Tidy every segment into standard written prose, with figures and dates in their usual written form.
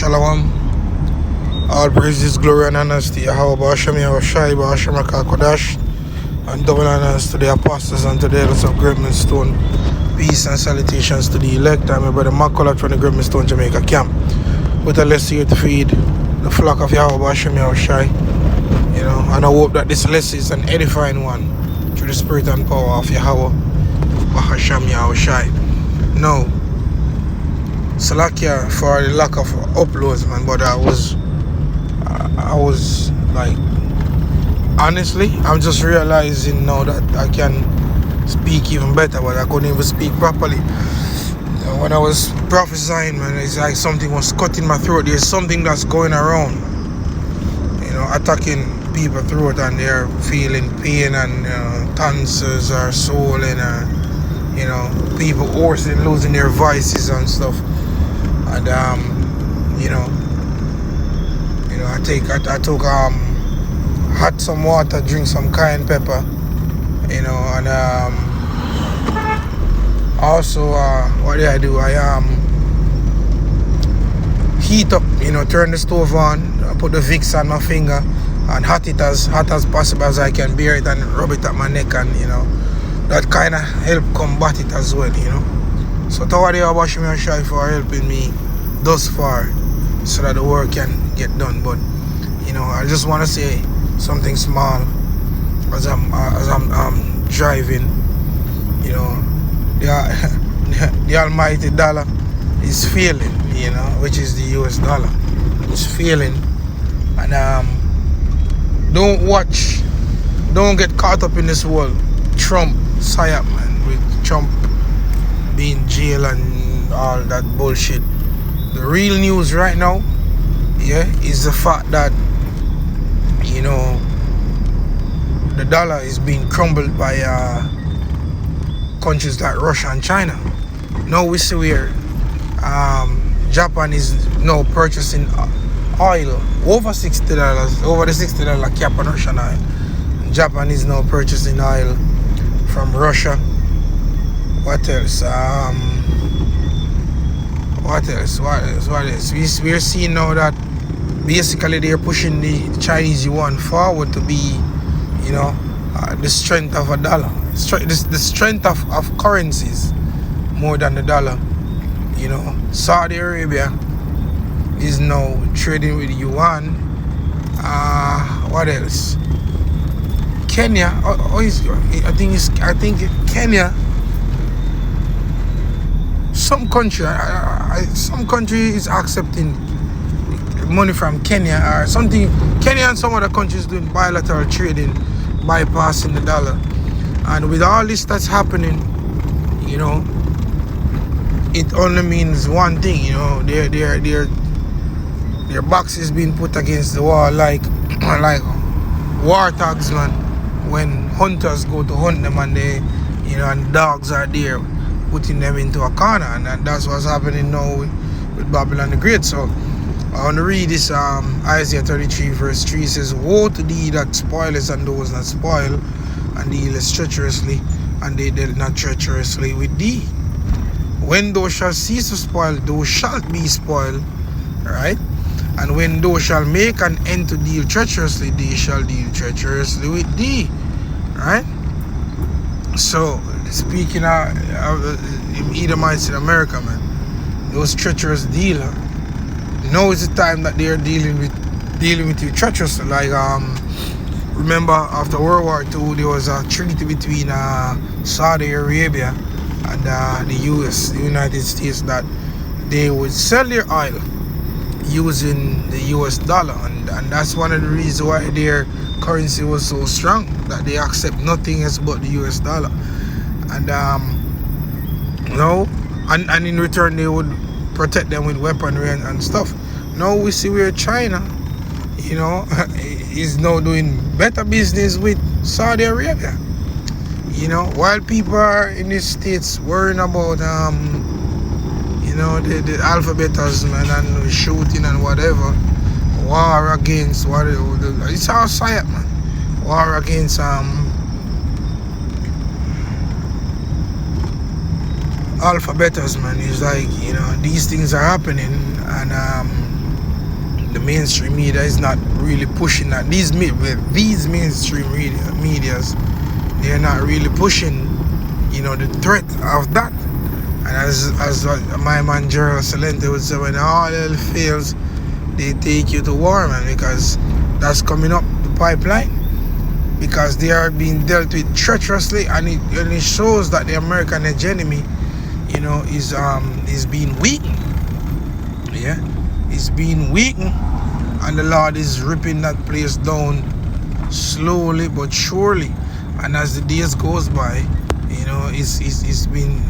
Shalom. All praises, glory, and honors to Yhop, and double honors to the apostles and to the elders of Great Millstone. Peace and salutations to the elect. I'm my brother Macaulay from the Great Millstone, Jamaica camp. With a lesson here to feed the flock of Yhop, you know, and I hope that this lesson is an edifying one through the spirit and power of Yahweh, Bahasham Yahushai. No, Salakia for the lack of uploads, man, but I was like, honestly, I'm just realizing now that I can speak even better, but I couldn't even speak properly. You know, when I was prophesying, man, it's like something was cutting my throat. There's something that's going around, you know, attacking people's throat, and they're feeling pain and tonsils or swollen, you know, people hoarsing, losing their voices and stuff. And you know, I took hot some water, drink some cayenne pepper, you know, and also what did I do? I heat up, you know, turn the stove on, put the Vicks on my finger and hot it as possible as I can, bear it and rub it at my neck, and you know, that kind of help combat it as well, you know. So Tawadi Abashimi and Shai for helping me thus far so that the work can get done. But you know, I just want to say something small as I'm driving. You know, the almighty dollar is failing, you know, which is the US dollar. It's failing. And don't get caught up in this world Trump psyop, man, with Trump being jail and all that bullshit. The real news right now, yeah, is the fact that, you know, the dollar is being crumbled by countries like Russia and China. Now we see where Japan is now purchasing oil over $60, over the $60 cap on Russian oil. Japan is now purchasing oil from Russia. What else? What else? We're seeing now that basically they're pushing the Chinese yuan forward to be, you know, the strength of a dollar, the strength of currencies more than the dollar. You know, Saudi Arabia is now trading with yuan. What else? Kenya. I think Kenya. Some country is accepting money from Kenya or something. Kenya and some other countries doing bilateral trading, bypassing the dollar. And with all this that's happening, you know, it only means one thing. You know, their backs is being put against the wall like war dogs, man. When hunters go to hunt them and they, you know, and dogs are there, putting them into a corner, and that's what's happening now with Babylon the Great. So I want to read this Isaiah 33 verse 3. Says, woe to thee that spoilest and those not spoil, and dealest treacherously, and they deal not treacherously with thee. When thou shalt cease to spoil, thou shalt be spoiled, right? And when thou shalt make an end to deal treacherously, they shall deal treacherously with thee, right? So speaking of Edomites in America, man, those treacherous dealers, now is the time that they are dealing with you treacherously. Like remember after World War II, there was a treaty between Saudi Arabia and the United States, that they would sell their oil using the US dollar, and that's one of the reasons why their currency was so strong, that they accept nothing else but the US dollar. And no, and in return they would protect them with weaponry and stuff. Now we see where China, you know, is now doing better business with Saudi Arabia. You know, while people are in the States worrying about you know, the alphabeters, man, and shooting and whatever, war against whatever, it's all psyop, man. War against alphabeters, man. It's like, you know, these things are happening, and the mainstream media is not really pushing that. These mainstream medias, they're not really pushing, the threat of that. And as my man Gerald Salente would say, when all else fails, they take you to war, man, because that's coming up the pipeline. Because they are being dealt with treacherously, and it shows that the American hegemony, is being weakened. Yeah, it's being weakened, and the Lord is ripping that place down slowly but surely. And as the days goes by, it's been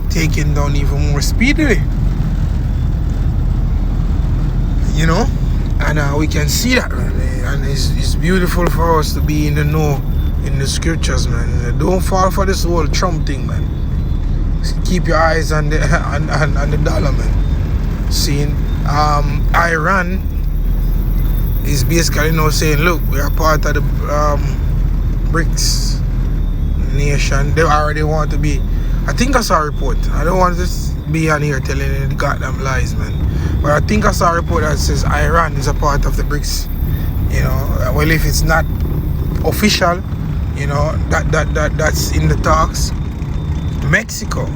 taken down even more speedily. And we can see that, man. And it's beautiful for us to be in the know in the scriptures, man. Don't fall for this whole Trump thing, man. Keep your eyes on the on the dollar, man. Seeing Iran is basically saying, look, we are part of the BRICS nation. They already want to be. I think I saw a report. I don't want to be on here telling you the goddamn lies, man. But I think I saw a report that says Iran is a part of the BRICS. Well, if it's not official, that's in the talks. Mexico,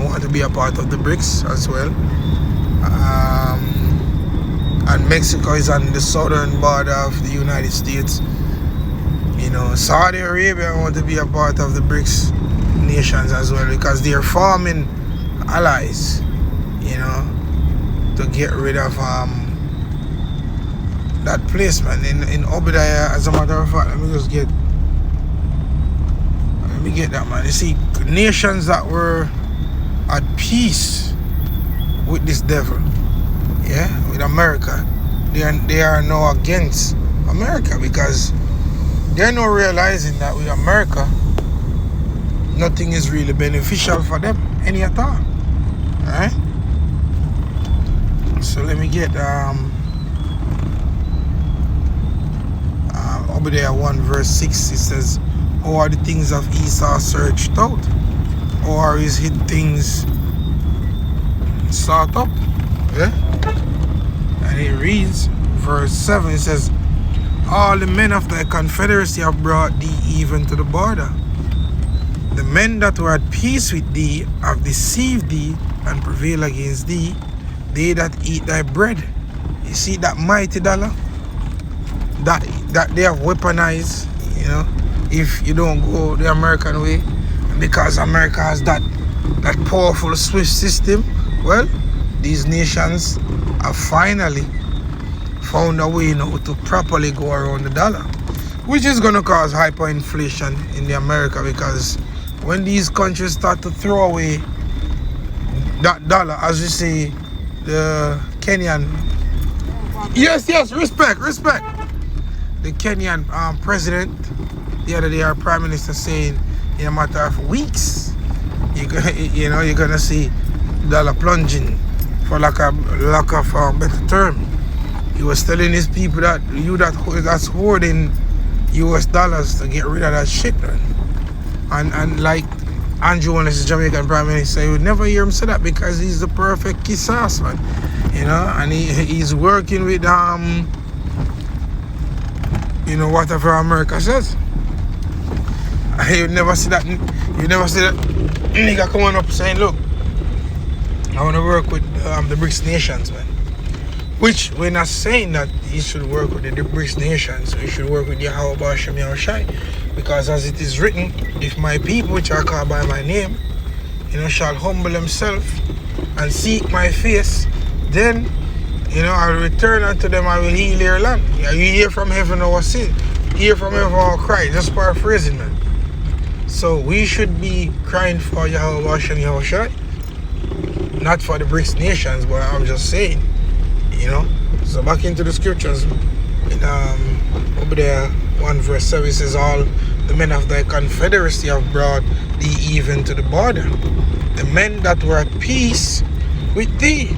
want to be a part of the BRICS as well. And Mexico is on the southern border of the United States. Saudi Arabia want to be a part of the BRICS nations as well, because they're forming allies, to get rid of that place, man. In Obadiah, as a matter of fact, let me get that, man. You see, nations that were at peace with this devil, with America, they are now against America, because they're now realizing that with America, nothing is really beneficial for them, any at all. Alright? So let me get Obadiah 1 verse 6. It says, "How are the things of Esau searched out? Or are his hid things sought up?" Yeah? And it reads, verse 7, it says, "All the men of thy confederacy have brought thee even to the border. The men that were at peace with thee have deceived thee and prevailed against thee, they that eat thy bread." You see that mighty dollar? That they have weaponized, if you don't go the American way, because America has that powerful SWIFT system. Well, these nations have finally found a way now to properly go around the dollar, which is going to cause hyperinflation in the America, because when these countries start to throw away that dollar, as you see, the Kenyan, yes, respect. The Kenyan president the other day, our prime minister, saying in a matter of weeks, you're gonna see dollar plunging, for lack of better term. He was telling his people that that's hoarding US dollars to get rid of that shit, man. And like Andrew Holness, the Jamaican prime minister, you would never hear him say that, because he's the perfect kisas, man. And he's working with whatever America says. You never see that nigga coming up saying, look, I want to work with the BRICS nations, man. Which we're not saying that he should work with the BRICS nations. He should work with Yhop, because as it is written, if my people which are called by my name, shall humble themselves and seek my face, then I will return unto them, I will heal their land. You hear from heaven our sin, hear from heaven our cry. Just paraphrasing, man. So we should be crying for Yahweh Hashem Yahushua, not for the BRICS nations, but I'm just saying, So back into the scriptures, in Obadiah 1 verse 7, it says, "All the men of thy confederacy have brought thee even to the border. The men that were at peace with thee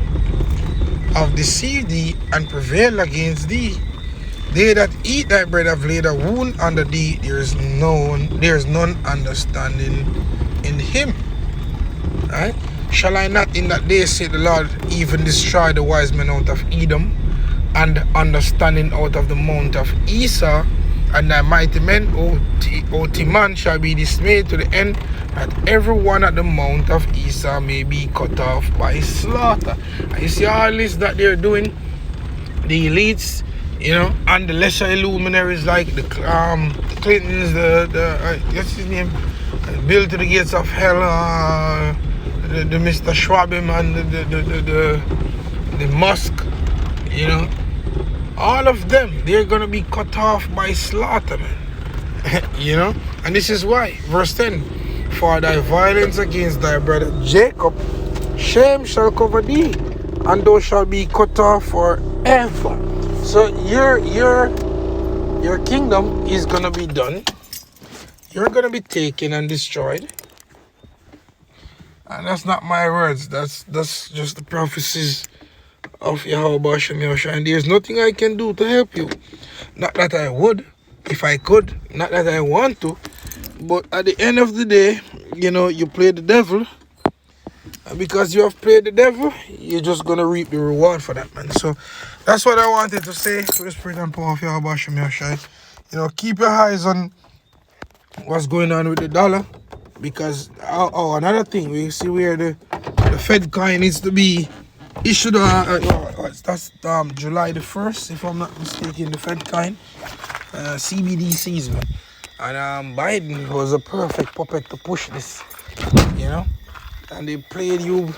have deceived thee and prevailed against thee. They that eat thy bread have laid a wound under thee. There is none understanding in him." Right? Shall I not in that day, say the Lord, even destroy the wise men out of Edom, and understanding out of the mount of Esau, and thy mighty men, O Timan, shall be dismayed to the end, that everyone at the mount of Esau may be cut off by slaughter. And you see all this that they're doing, the elites, and the lesser luminaries like the Clintons, what's his name, Bill to the gates of hell, the Mr. Schwabim and the Musk, all of them, they're gonna be cut off by slaughter, man. And this is why, verse 10, for thy violence against thy brother Jacob, shame shall cover thee, and thou shalt be cut off forever. So your kingdom is gonna be done. You're gonna be taken and destroyed. And that's not my words. That's just the prophecies of Yhop, and there's nothing I can do to help you. Not that I would, if I could. Not that I want to. But at the end of the day, you play the devil. And because you have played the devil, you're just gonna reap the reward for that, man. So that's what I wanted to say. For the spirit and power of Yhop, keep your eyes on what's going on with the dollar. Because another thing, we see where the Fed coin needs to be issued. That's July the 1st, if I'm not mistaken. The Fed coin, CBDCs, man. And Biden was a perfect puppet to push this, And they played you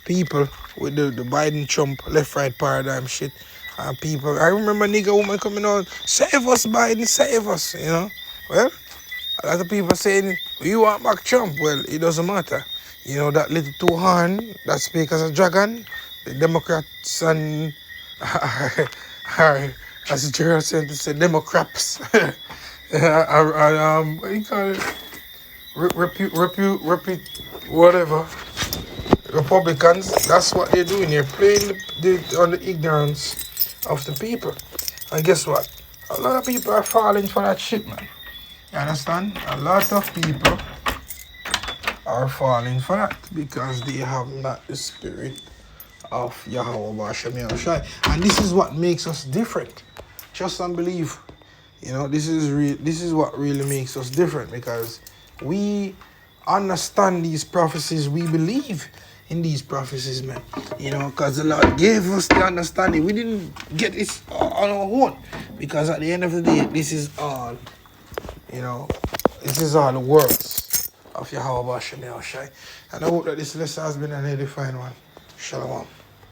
people with the Biden Trump left right paradigm shit. And people, I remember nigga woman coming on, save us Biden, save us, Well, a lot of people saying, you want back Trump? Well, it doesn't matter. That little two horn that speaks as a dragon, the Democrats and, as Gerald said, to say Democrats, what do you call it? Whatever. Republicans, that's what they're doing. They're playing on the ignorance of the people. And guess what? A lot of people are falling for that shit, man. You understand? A lot of people are falling for that because they have not the spirit of Yahweh. And this is what makes us different. Trust and believe. This is what really makes us different, because we understand these prophecies. We believe in these prophecies, man. Because the Lord gave us the understanding. We didn't get this on our own, because at the end of the day, this is all the words of Yahweh. And I hope that this lesson has been an edifying one. Shalom.